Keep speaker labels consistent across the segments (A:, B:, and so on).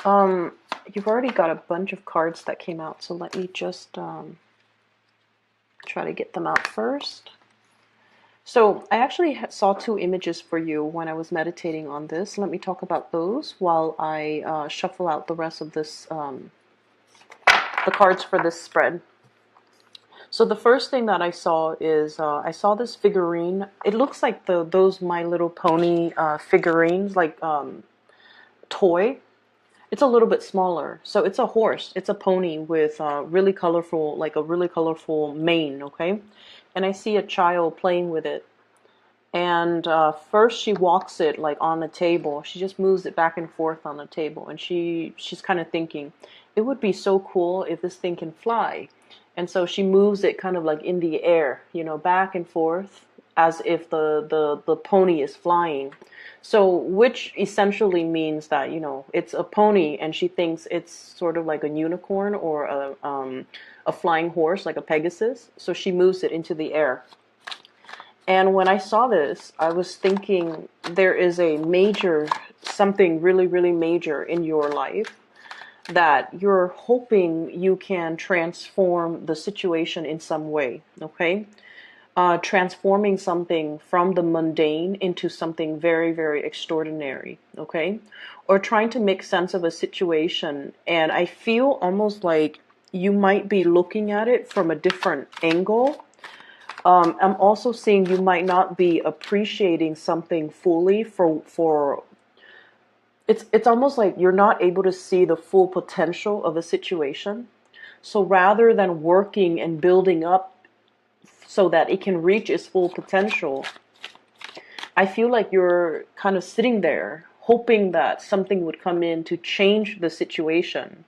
A: You've already got a bunch of cards that came out, so let me just try to get them out first. So I actually saw two images for you when I was meditating on this. Let me talk about those while I shuffle out the rest of this, the cards for this spread. So the first thing that I saw is I saw this figurine. It looks like those My Little Pony figurines, like toy. It's a little bit smaller. So it's a horse. It's a pony with really colorful, like a really colorful mane, okay? And I see a child playing with it. And first she walks it like on the table. She just moves it back and forth on the table. And she's kind of thinking, it would be so cool if this thing can fly. And so she moves it kind of like in the air, you know, back and forth as if the pony is flying. So which essentially means that, you know, it's a pony and she thinks it's sort of like a unicorn or a flying horse, like a Pegasus. So she moves it into the air. And when I saw this, I was thinking there is a major, something really, really major in your life that you're hoping you can transform the situation in some way, okay? Transforming something from the mundane into something very, very extraordinary, okay? Or trying to make sense of a situation. And I feel almost like you might be looking at it from a different angle. I'm also seeing you might not be appreciating something fully for it's almost like you're not able to see the full potential of a situation. So rather than working and building up so that it can reach its full potential, I feel like you're kind of sitting there hoping that something would come in to change the situation,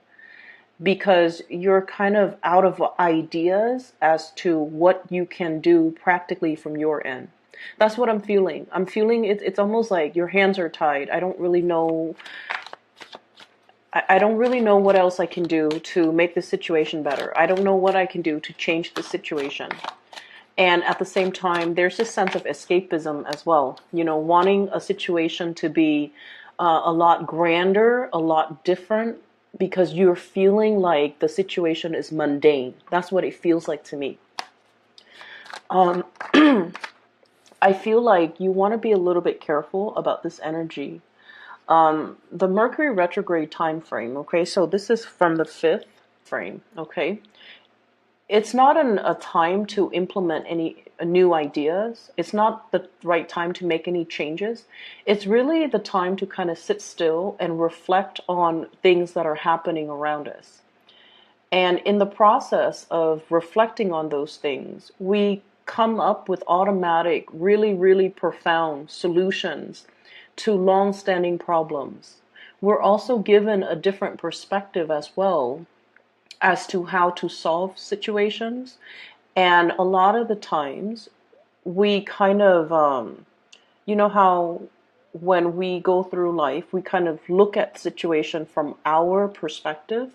A: because you're kind of out of ideas as to what you can do practically from your end. That's what I'm feeling. I'm feeling it's almost like your hands are tied. I don't really know. I don't really know what else I can do to make the situation better. I don't know what I can do to change the situation. And at the same time, there's this sense of escapism as well. You know, wanting a situation to be a lot grander, a lot different, because you're feeling like the situation is mundane. That's what it feels like to me. I feel like you want to be a little bit careful about this energy. The Mercury retrograde time frame, okay, so this is from the 5th frame, okay? It's not a time to implement any new ideas. It's not the right time to make any changes. It's really the time to kind of sit still and reflect on things that are happening around us. And in the process of reflecting on those things, we come up with automatic, really, really profound solutions to long-standing problems. We're also given a different perspective as well as to how to solve situations. And a lot of the times we kind of, you know how when we go through life, we kind of look at the situation from our perspective.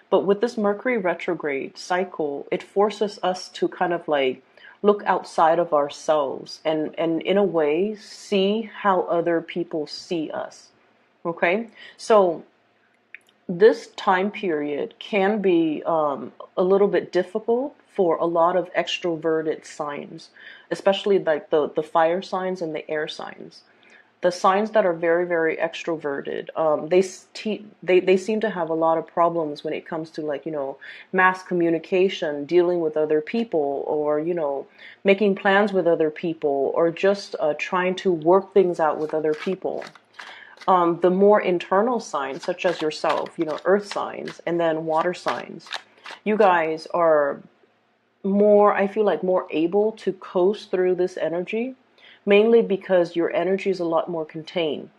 A: But with this Mercury retrograde cycle, it forces us to kind of like look outside of ourselves and in a way see how other people see us. Okay? So this time period can be a little bit difficult for a lot of extroverted signs, especially like the fire signs and the air signs. The signs that are very, very extroverted, they seem to have a lot of problems when it comes to, like, you know, mass communication, dealing with other people, or, you know, making plans with other people, or just trying to work things out with other people. The more internal signs, such as yourself, you know, earth signs, and then water signs, you guys are more, I feel like, more able to coast through this energy, mainly because your energy is a lot more contained.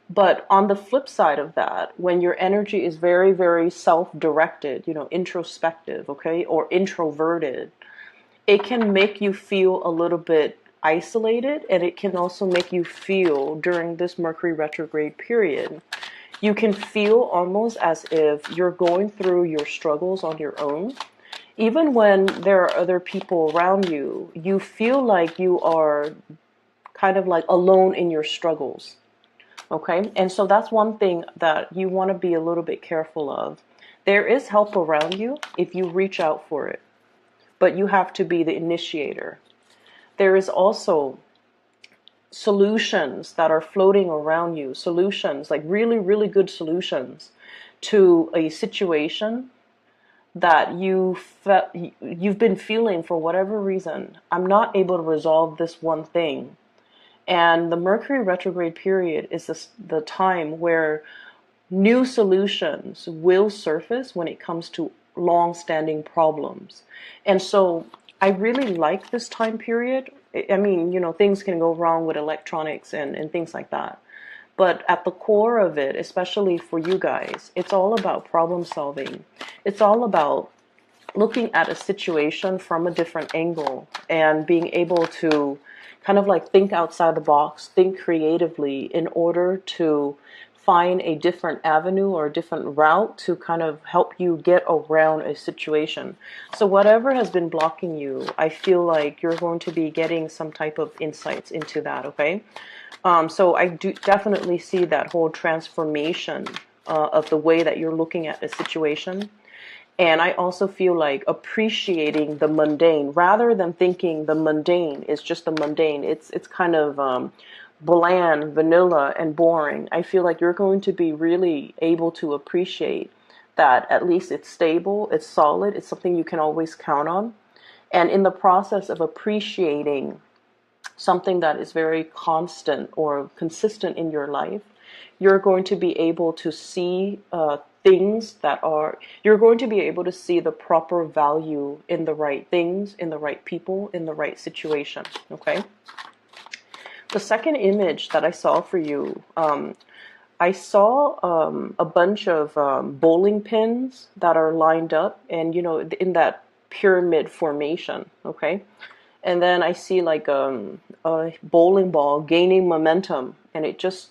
A: But on the flip side of that, when your energy is very, very self-directed, you know, introspective, okay, or introverted, it can make you feel a little bit isolated, and it can also make you feel, during this Mercury retrograde period, you can feel almost as if you're going through your struggles on your own. Even when there are other people around you, you feel like you are kind of like alone in your struggles. Okay, and so that's one thing that you want to be a little bit careful of. There is help around you if you reach out for it, but you have to be the initiator. There is also solutions that are floating around you, solutions, like really, really good solutions to a situation that you've been feeling for whatever reason. I'm not able to resolve this one thing. And the Mercury retrograde period is the time where new solutions will surface when it comes to long-standing problems. And so I really like this time period. I mean, things can go wrong with electronics and things like that. But at the core of it, especially for you guys, it's all about problem solving. It's all about looking at a situation from a different angle and being able to kind of like think outside the box, think creatively in order to find a different avenue or a different route to kind of help you get around a situation. So whatever has been blocking you, I feel like you're going to be getting some type of insights into that, okay? So I do definitely see that whole transformation of the way that you're looking at a situation. And I also feel like appreciating the mundane rather than thinking the mundane is just the mundane. It's kind of bland, vanilla, and boring. I feel like you're going to be really able to appreciate that at least it's stable, it's solid, it's something you can always count on. And in the process of appreciating something that is very constant or consistent in your life, you're going to be able to see you're going to be able to see the proper value in the right things, in the right people, in the right situation, okay? The second image that I saw for you, I saw a bunch of bowling pins that are lined up and, in that pyramid formation, okay? And then I see like a bowling ball gaining momentum, and it just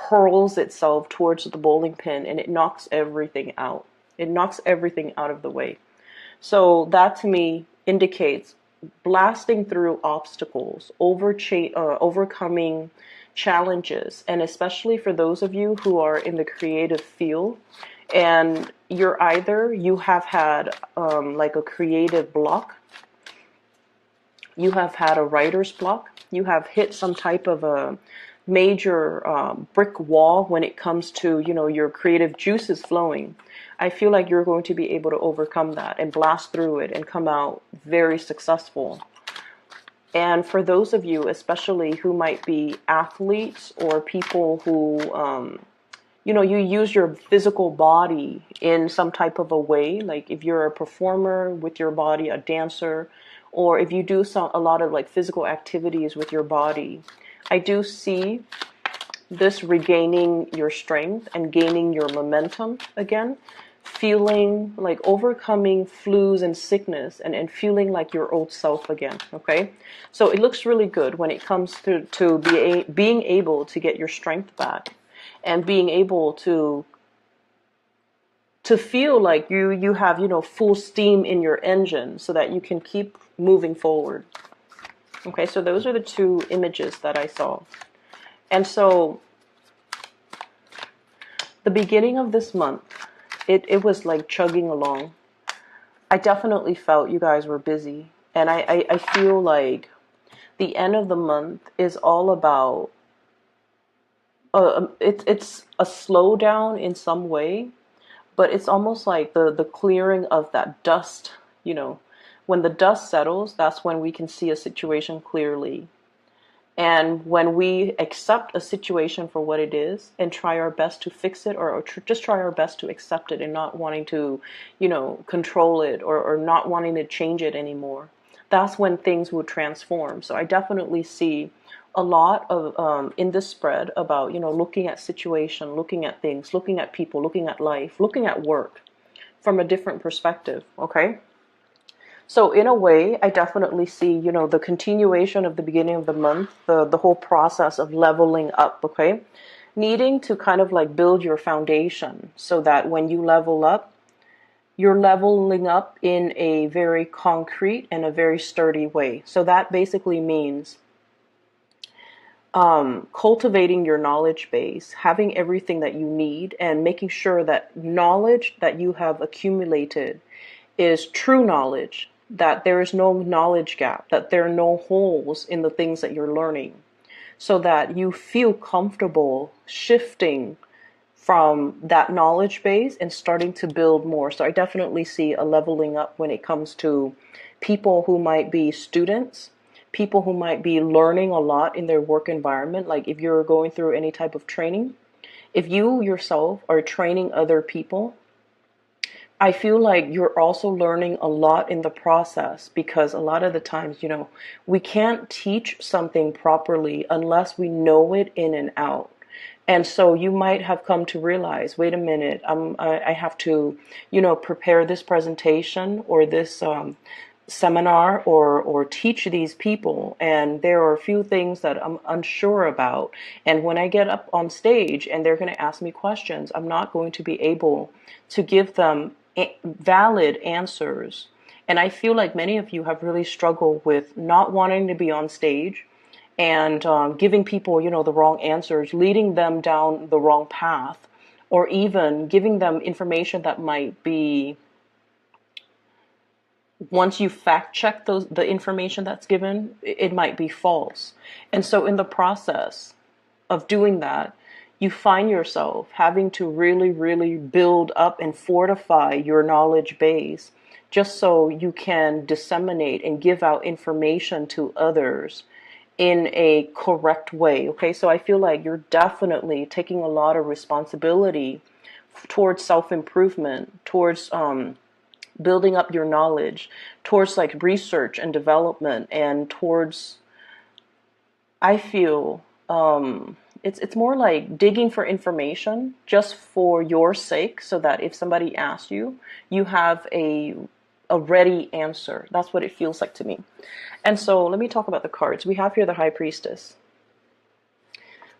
A: hurls itself towards the bowling pin, and it knocks everything out. It knocks everything out of the way. So that to me indicates blasting through obstacles, overcoming challenges, and especially for those of you who are in the creative field, and you have had like a creative block, you have had a writer's block, you have hit some type of a major brick wall when it comes to, your creative juices flowing. I feel like you're going to be able to overcome that and blast through it and come out very successful. And for those of you, especially who might be athletes or people who, you use your physical body in some type of a way, like if you're a performer with your body, a dancer, or if you do a lot of like physical activities with your body, I do see this regaining your strength and gaining your momentum again, feeling like overcoming flus and sickness and feeling like your old self again, okay? So it looks really good when it comes to being able to get your strength back and being able to feel like you have, full steam in your engine so that you can keep moving forward. Okay, so those are the two images that I saw. And so the beginning of this month, it was like chugging along. I definitely felt you guys were busy. And I feel like the end of the month is all about, it's a slowdown in some way, but it's almost like the clearing of that dust, when the dust settles, that's when we can see a situation clearly. And when we accept a situation for what it is and try our best to fix it, or just try our best to accept it and not wanting to, control it or not wanting to change it anymore, that's when things will transform. So I definitely see a lot of in this spread about, looking at situation, looking at things, looking at people, looking at life, looking at work from a different perspective, okay? So in a way, I definitely see, the continuation of the beginning of the month, the whole process of leveling up, okay? Needing to kind of like build your foundation so that when you level up, you're leveling up in a very concrete and a very sturdy way. So that basically means cultivating your knowledge base, having everything that you need, and making sure that knowledge that you have accumulated is true knowledge, that there is no knowledge gap, that there are no holes in the things that you're learning, so that you feel comfortable shifting from that knowledge base and starting to build more. So I definitely see a leveling up when it comes to people who might be students, people who might be learning a lot in their work environment. Like if you're going through any type of training, if you yourself are training other people, I feel like you're also learning a lot in the process, because a lot of the times, we can't teach something properly unless we know it in and out. And so you might have come to realize, wait a minute, I have to, prepare this presentation or this seminar or teach these people, and there are a few things that I'm unsure about. And when I get up on stage and they're going to ask me questions, I'm not going to be able to give them valid answers. And I feel like many of you have really struggled with not wanting to be on stage and giving people, the wrong answers, leading them down the wrong path, or even giving them information that might be, once you fact check the information that's given, it might be false. And so in the process of doing that, you find yourself having to really, really build up and fortify your knowledge base, just so you can disseminate and give out information to others in a correct way. Okay, so I feel like you're definitely taking a lot of responsibility towards self-improvement, towards building up your knowledge, towards like research and development, and towards, I feel, it's more like digging for information just for your sake, so that if somebody asks you, you have a ready answer. That's what it feels like to me. And so let me talk about the cards. We have here the High Priestess.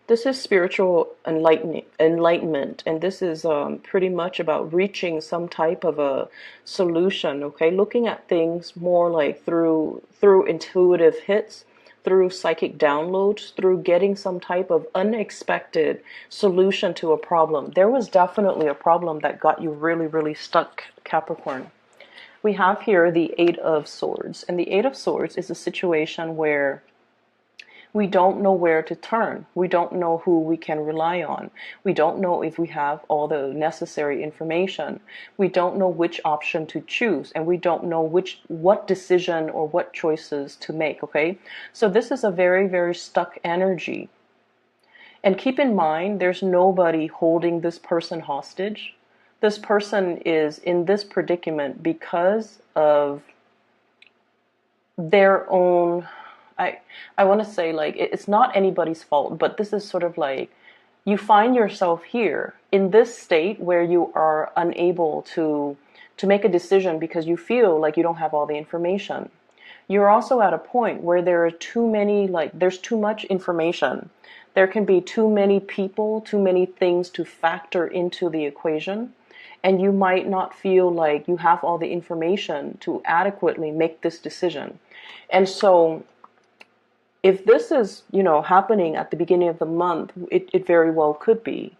A: This is spiritual enlightenment, and this is pretty much about reaching some type of a solution. Okay, looking at things more like through intuitive hits, through psychic downloads, through getting some type of unexpected solution to a problem. There was definitely a problem that got you really, really stuck, Capricorn. We have here the Eight of Swords, and the Eight of Swords is a situation where we don't know where to turn. We don't know who we can rely on. We don't know if we have all the necessary information. We don't know which option to choose, and we don't know what decision or what choices to make, okay? So this is a very, very stuck energy. And keep in mind, there's nobody holding this person hostage. This person is in this predicament because of their own, I want to say, like, it's not anybody's fault, but this is sort of like, you find yourself here in this state where you are unable to make a decision because you feel like you don't have all the information. You're also at a point where there are too many, like, there's too much information. There can be too many people, too many things to factor into the equation, and you might not feel like you have all the information to adequately make this decision. And so if this is, happening at the beginning of the month, it very well could be.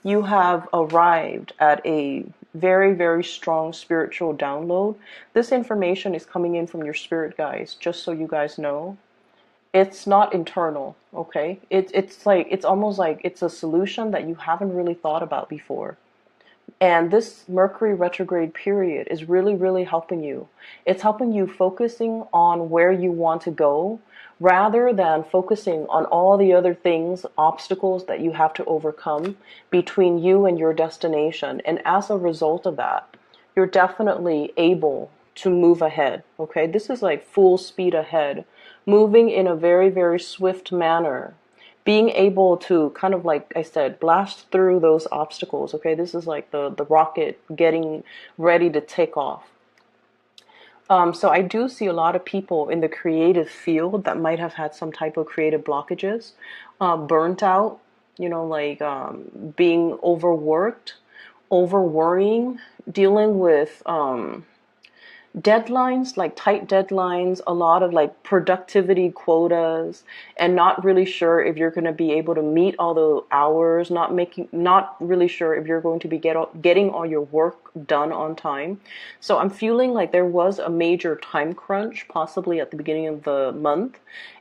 A: You have arrived at a very, very strong spiritual download. This information is coming in from your spirit guides, just so you guys know. It's not internal, okay? It's almost like it's a solution that you haven't really thought about before. And this Mercury retrograde period is really, really helping you. It's helping you focusing on where you want to go, rather than focusing on all the other things, obstacles that you have to overcome between you and your destination. And as a result of that, you're definitely able to move ahead, okay? This is like full speed ahead, moving in a very, very swift manner, being able to kind of, like I said, blast through those obstacles, okay? This is like the rocket getting ready to take off. So I do see a lot of people in the creative field that might have had some type of creative blockages, burnt out, being overworked, over worrying, dealing with deadlines, like tight deadlines, a lot of like productivity quotas, and not really sure if you're going to be able to meet all the hours, not really sure if you're going to be getting all your work done on time. So I'm feeling like there was a major time crunch, possibly at the beginning of the month,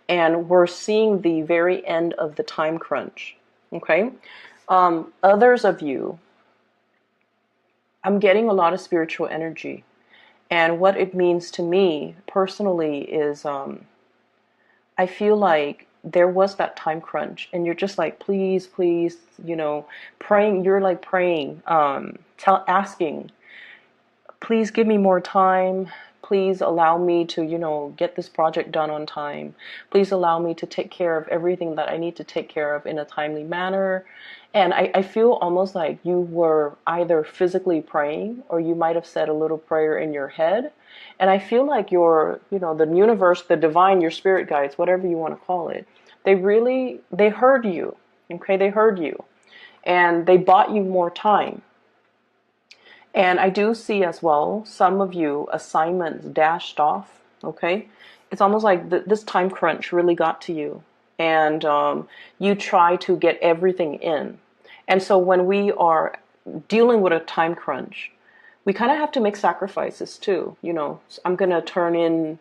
A: and we're seeing the very end of the time crunch. Okay. Others of you, I'm getting a lot of spiritual energy. And what it means to me personally is I feel like there was that time crunch and you're just like, please, please, praying. You're like praying, asking, please give me more time. Please allow me to, get this project done on time. Please allow me to take care of everything that I need to take care of in a timely manner. And I feel almost like you were either physically praying or you might have said a little prayer in your head. And I feel like the universe, the divine, your spirit guides, whatever you want to call it, they heard you. Okay, they heard you. And they bought you more time. And I do see as well, some of you assignments dashed off, okay? It's almost like this time crunch really got to you. And you try to get everything in. And so when we are dealing with a time crunch, we kind of have to make sacrifices too. I'm going to turn in,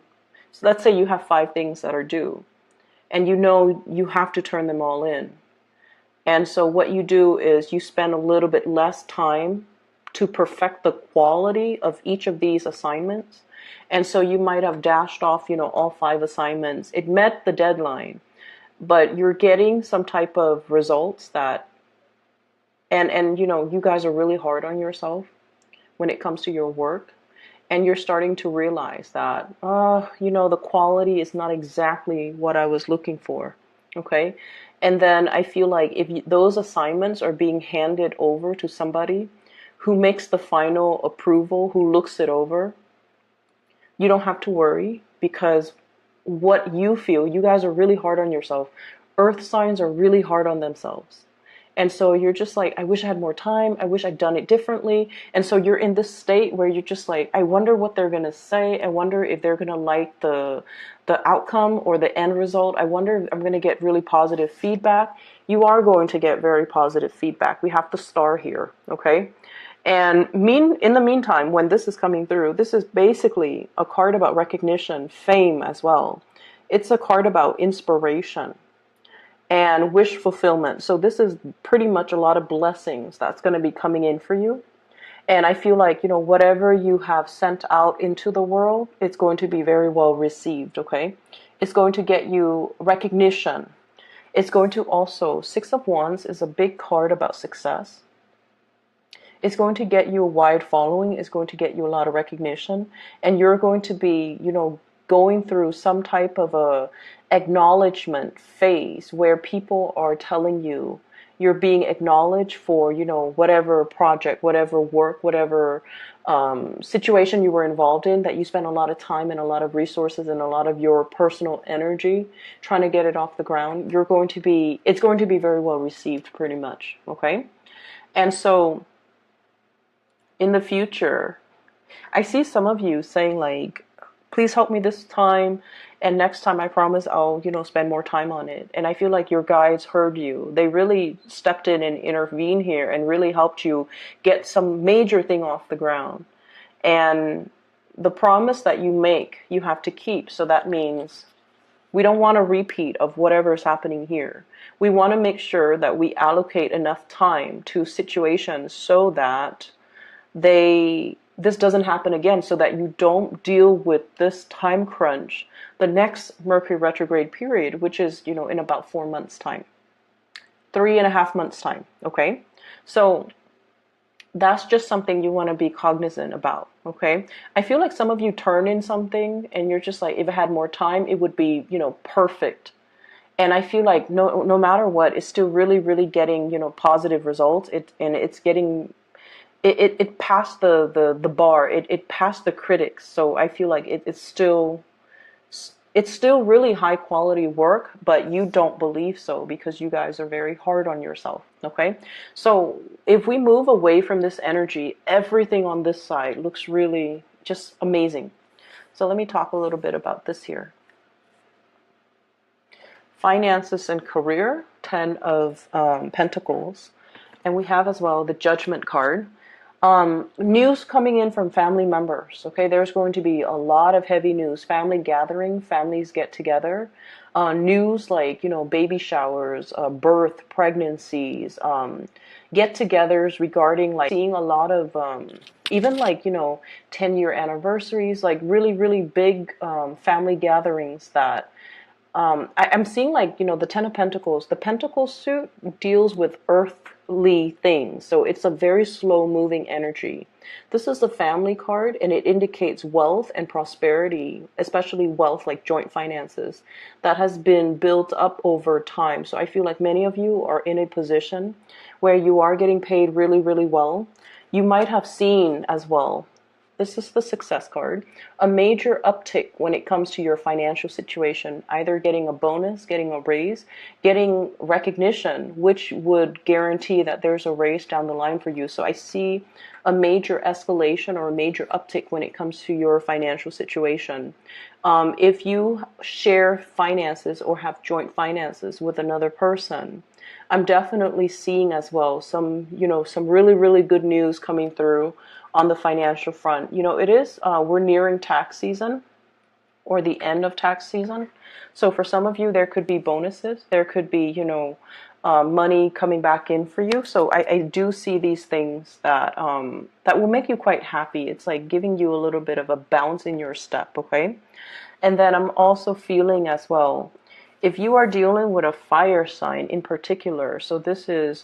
A: so let's say you have 5 things that are due. And you have to turn them all in. And so what you do is you spend a little bit less time to perfect the quality of each of these assignments. And so you might have dashed off, all 5 assignments. It met the deadline, but you're getting some type of results that, and you guys are really hard on yourself when it comes to your work. And you're starting to realize that, the quality is not exactly what I was looking for. Okay. And then I feel like if those assignments are being handed over to somebody who makes the final approval, who looks it over, you don't have to worry, because what you feel, you guys are really hard on yourself. Earth signs are really hard on themselves. And so you're just like, I wish I had more time. I wish I'd done it differently. And so you're in this state where you're just like, I wonder what they're going to say. I wonder if they're going to like the outcome or the end result. I wonder if I'm going to get really positive feedback. You are going to get very positive feedback. We have the star here, okay? And in the meantime, when this is coming through, this is basically a card about recognition, fame as well. It's a card about inspiration and wish fulfillment. So this is pretty much a lot of blessings that's going to be coming in for you. And I feel like, whatever you have sent out into the world, it's going to be very well received, okay? It's going to get you recognition. It's going to also, 6 of Wands is a big card about success. It's going to get you a wide following. It's going to get you a lot of recognition. And you're going to be, going through some type of a acknowledgement phase where people are telling you you're being acknowledged for, whatever project, whatever work, whatever situation you were involved in, that you spent a lot of time and a lot of resources and a lot of your personal energy trying to get it off the ground. It's going to be very well received pretty much. Okay. And so in the future, I see some of you saying like, please help me this time, and next time I promise I'll, spend more time on it. And I feel like your guides heard you. They really stepped in and intervened here and really helped you get some major thing off the ground. And the promise that you make, you have to keep. So that means we don't want a repeat of whatever is happening here. We want to make sure that we allocate enough time to situations so that this doesn't happen again, so that you don't deal with this time crunch the next Mercury retrograde period, which is, in about 4 months time, 3.5 months time. Okay. So that's just something you want to be cognizant about. Okay. I feel like some of you turn in something and you're just like, if I had more time, it would be, perfect. And I feel like no matter what, it's still really, really getting, positive results. It's getting, it passed the bar. It passed the critics. So I feel like it's still really high quality work, but you don't believe so because you guys are very hard on yourself. Okay. So if we move away from this energy, everything on this side looks really just amazing. So let me talk a little bit about this here. Finances and career, 10 of Pentacles. And we have as well the Judgment card. News coming in from family members. Okay, there's going to be a lot of heavy news. Family gathering, families get together. News like, baby showers, birth, pregnancies, get-togethers regarding like seeing a lot of even like 10-year anniversaries, like really, really big family gatherings that I'm seeing like, the Ten of Pentacles. The Pentacle suit deals with earthly things. So it's a very slow moving energy. This is the family card, and it indicates wealth and prosperity, especially wealth like joint finances that has been built up over time. So I feel like many of you are in a position where you are getting paid really, really well. You might have seen as well, this is the Success card, a major uptick when it comes to your financial situation, either getting a bonus, getting a raise, getting recognition, which would guarantee that there's a raise down the line for you. So I see a major escalation or a major uptick when it comes to your financial situation. If you share finances or have joint finances with another person, I'm definitely seeing as well some really, really good news coming through on the financial front. It is, we're nearing tax season or the end of tax season. So for some of you, there could be bonuses. There could be, money coming back in for you. So I do see these things that that will make you quite happy. It's like giving you a little bit of a bounce in your step, okay? And then I'm also feeling as well, if you are dealing with a fire sign in particular, so this is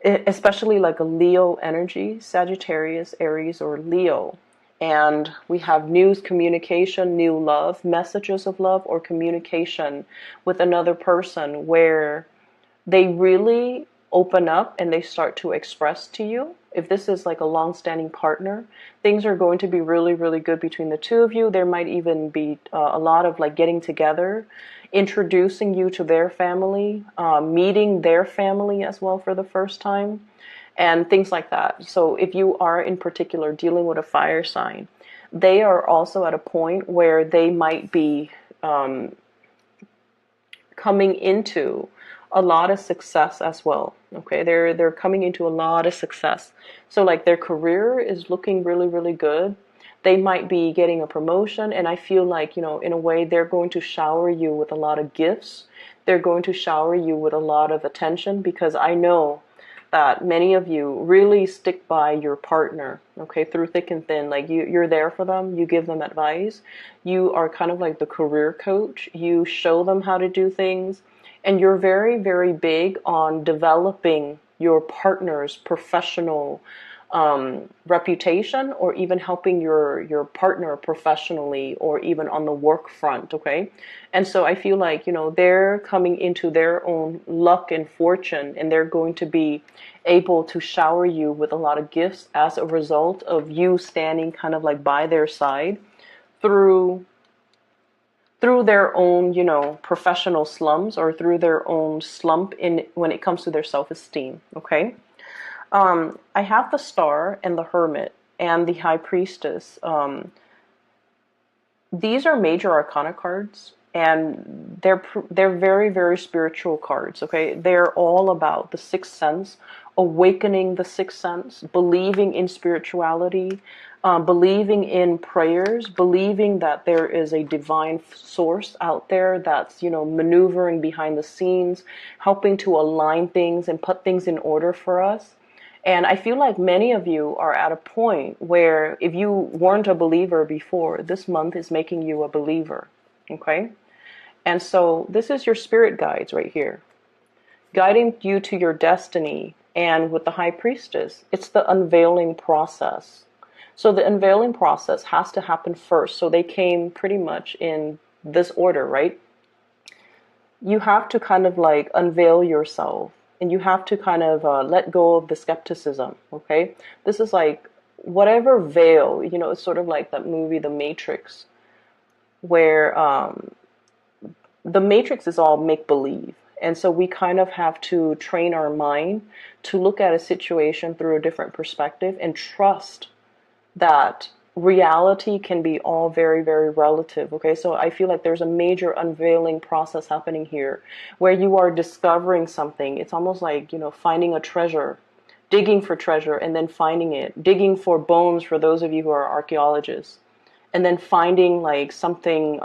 A: especially like a Leo energy, Sagittarius, Aries, or Leo. And we have news, communication, new love, messages of love, or communication with another person where they really open up and they start to express to you. If this is like a long-standing partner, things are going to be really, really good between the two of you. There might even be a lot of like getting together, introducing you to their family, meeting their family as well for the first time, and things like that. So if you are in particular dealing with a fire sign, they are also at a point where they might be coming into a lot of success as well. Okay, they're coming into a lot of success. So like their career is looking really, really good. They might be getting a promotion, and I feel like, in a way, they're going to shower you with a lot of gifts. They're going to shower you with a lot of attention, because I know that many of you really stick by your partner, okay, through thick and thin. Like you're there for them. You give them advice. You are kind of like the career coach. You show them how to do things. And you're very, very big on developing your partner's professional reputation, or even helping your partner professionally, or even on the work front, okay? And so I feel like, they're coming into their own luck and fortune, and they're going to be able to shower you with a lot of gifts as a result of you standing kind of like by their side through their own, professional slums, or through their own slump in when it comes to their self-esteem, okay? I have the Star and the Hermit and the High Priestess. These are major arcana cards, and they're very, very spiritual cards, okay? They're all about the sixth sense, awakening the sixth sense, believing in spirituality, believing in prayers, believing that there is a divine source out there that's, maneuvering behind the scenes, helping to align things and put things in order for us. And I feel like many of you are at a point where if you weren't a believer before, this month is making you a believer, okay? And so this is your spirit guides right here, guiding you to your destiny. And with the High Priestess, it's the unveiling process. So the unveiling process has to happen first. So they came pretty much in this order, right? You have to kind of like unveil yourself. And you have to kind of let go of the skepticism, okay? This is like whatever veil, it's sort of like that movie, The Matrix, where the Matrix is all make-believe. And so we kind of have to train our mind to look at a situation through a different perspective and trust that reality can be all very, very relative. Okay, so I feel like there's a major unveiling process happening here where you are discovering something. It's almost like, finding a treasure, digging for treasure and then finding it, digging for bones for those of you who are archaeologists, and then finding like something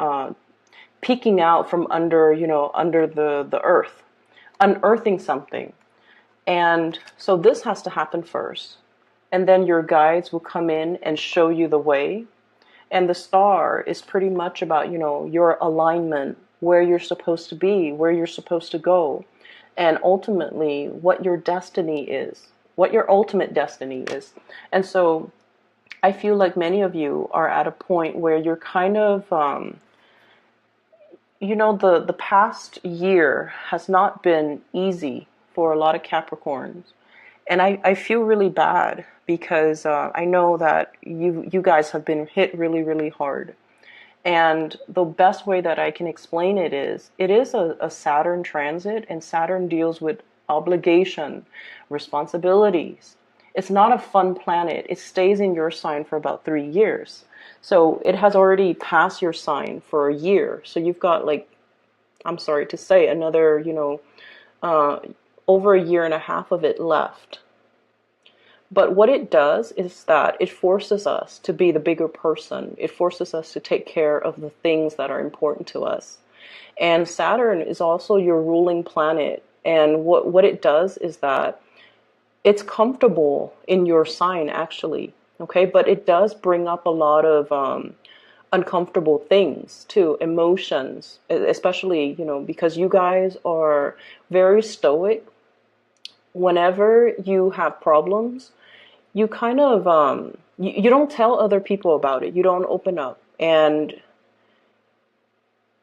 A: peeking out from under, under the earth, unearthing something. And so this has to happen first. And then your guides will come in and show you the way. And the star is pretty much about, your alignment, where you're supposed to be, where you're supposed to go, and ultimately what your destiny is, what your ultimate destiny is. And so I feel like many of you are at a point where you're kind of, the past year has not been easy for a lot of Capricorns. And I feel really bad because I know that you guys have been hit really, really hard. And the best way that I can explain it is a Saturn transit, and Saturn deals with obligation, responsibilities. It's not a fun planet. It stays in your sign for about 3 years. So it has already passed your sign for a year. So you've got, like, I'm sorry to say, another, over a year and a half of it left. But what it does is that it forces us to be the bigger person. It forces us to take care of the things that are important to us. And Saturn is also your ruling planet. And what it does is that it's comfortable in your sign, actually. Okay, but it does bring up a lot of uncomfortable things too, emotions, especially, because you guys are very stoic. Whenever you have problems, you kind of you don't tell other people about it. You don't open up, and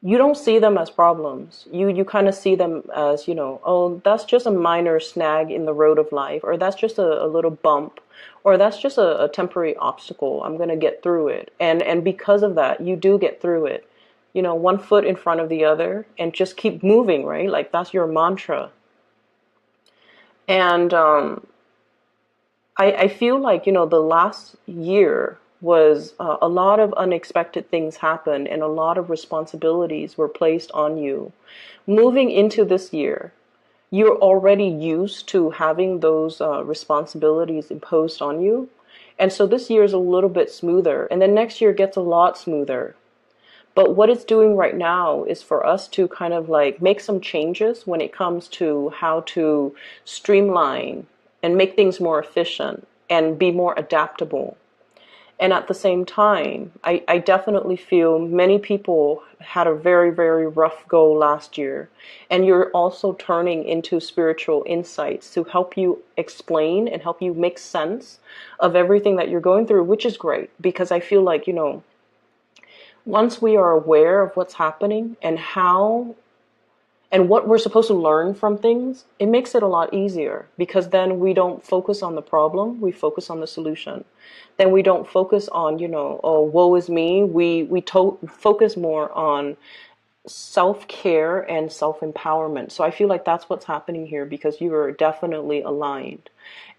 A: you don't see them as problems. You kind of see them as, oh, that's just a minor snag in the road of life, or that's just a little bump, or that's just a temporary obstacle. I'm going to get through it. And because of that, you do get through it. One foot in front of the other and just keep moving, right? Like that's your mantra. And I feel like, the last year was a lot of unexpected things happened and a lot of responsibilities were placed on you. Moving into this year, you're already used to having those responsibilities imposed on you. And so this year is a little bit smoother. And then next year gets a lot smoother. But what it's doing right now is for us to kind of like make some changes when it comes to how to streamline and make things more efficient and be more adaptable. And at the same time, I definitely feel many people had a very, very rough go last year. And you're also turning into spiritual insights to help you explain and help you make sense of everything that you're going through, which is great. Because I feel like, once we are aware of what's happening and how and what we're supposed to learn from things, it makes it a lot easier, because then we don't focus on the problem, we focus on the solution. Then we don't focus on, oh, woe is me. We focus more on self-care and self-empowerment. So I feel like that's what's happening here, because you are definitely aligned.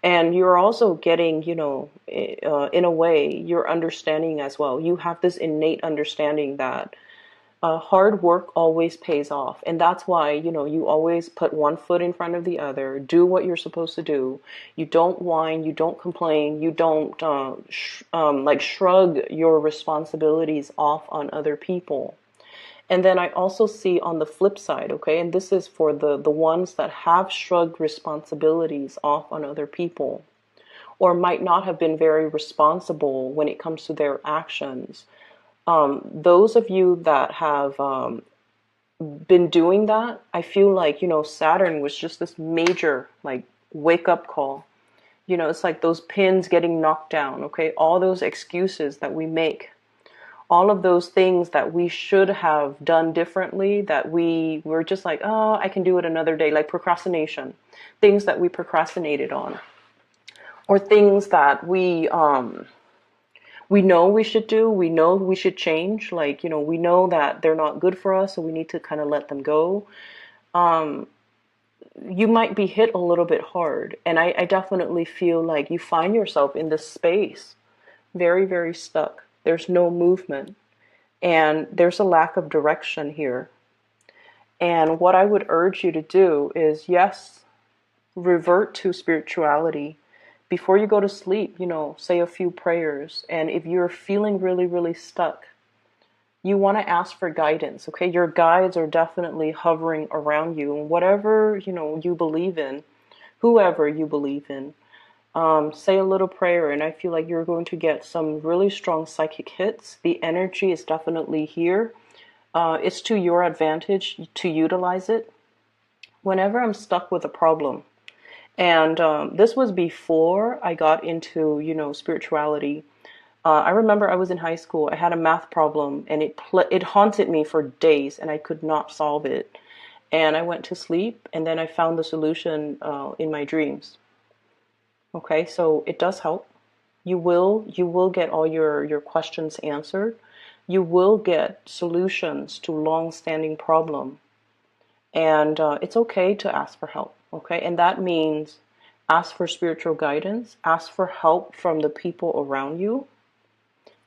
A: And you're also getting, in a way, you're understanding as well. You have this innate understanding that hard work always pays off. And that's why, you always put one foot in front of the other, do what you're supposed to do. You don't whine, you don't complain, you don't shrug your responsibilities off on other people. And then I also see on the flip side, okay, and this is for the ones that have shrugged responsibilities off on other people, or might not have been very responsible when it comes to their actions. Those of you that have been doing that, I feel like, Saturn was just this major, like, wake up call. It's like those pins getting knocked down, okay? All those excuses that we make, all of those things that we should have done differently, that we were just like, oh, I can do it another day, like procrastination, things that we procrastinated on, or things that we know we should do, we know we should change, like, we know that they're not good for us, so we need to kind of let them go. You might be hit a little bit hard, and I definitely feel like you find yourself in this space very, very stuck. There's no movement, and there's a lack of direction here. And what I would urge you to do is, yes, revert to spirituality. Before you go to sleep, say a few prayers. And if you're feeling really, really stuck, you want to ask for guidance, okay? Your guides are definitely hovering around you. And whatever, you believe in, whoever you believe in, say a little prayer, and I feel like you're going to get some really strong psychic hits. The energy is definitely here. It's to your advantage to utilize it. Whenever I'm stuck with a problem, and this was before I got into, spirituality. I remember I was in high school. I had a math problem, and it haunted me for days, and I could not solve it. And I went to sleep, and then I found the solution in my dreams. Okay, so it does help. You will get all your questions answered. You will get solutions to long-standing problem. And it's okay to ask for help, okay? And that means ask for spiritual guidance, ask for help from the people around you,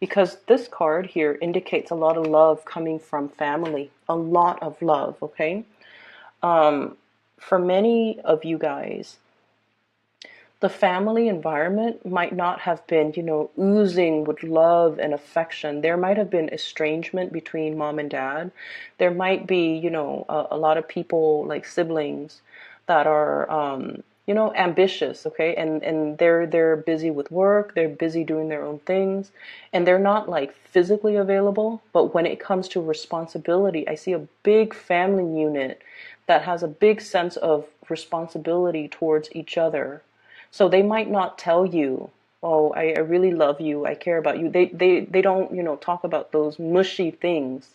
A: because this card here indicates a lot of love coming from family, a lot of love, okay? For many of you guys, the family environment might not have been, oozing with love and affection. There might have been estrangement between mom and dad. There might be, a lot of people like siblings that are, ambitious, okay? And they're busy with work. They're busy doing their own things, and they're not like physically available. But when it comes to responsibility, I see a big family unit that has a big sense of responsibility towards each other. So they might not tell you, oh, I really love you, I care about you. They don't, talk about those mushy things,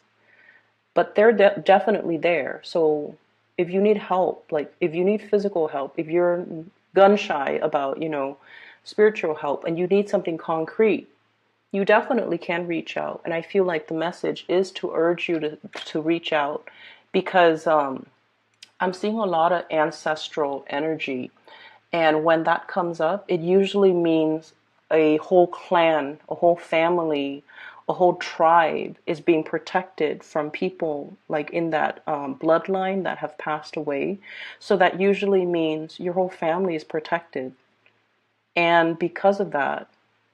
A: but they're definitely there. So if you need help, like if you need physical help, if you're gun shy about, spiritual help, and you need something concrete, you definitely can reach out. And I feel like the message is to urge you to reach out, because I'm seeing a lot of ancestral energy. And when that comes up, it usually means a whole clan, a whole family, a whole tribe is being protected from people like in that bloodline that have passed away. So that usually means your whole family is protected. And because of that,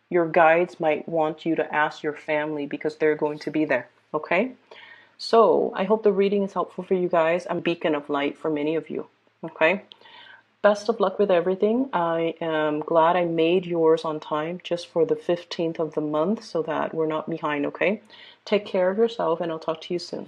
A: your guides might want you to ask your family because they're going to be there. Okay? So I hope the reading is helpful for you guys. I'm a beacon of light for many of you. Okay? Best of luck with everything. I am glad I made yours on time just for the 15th of the month so that we're not behind, okay? Take care of yourself, and I'll talk to you soon.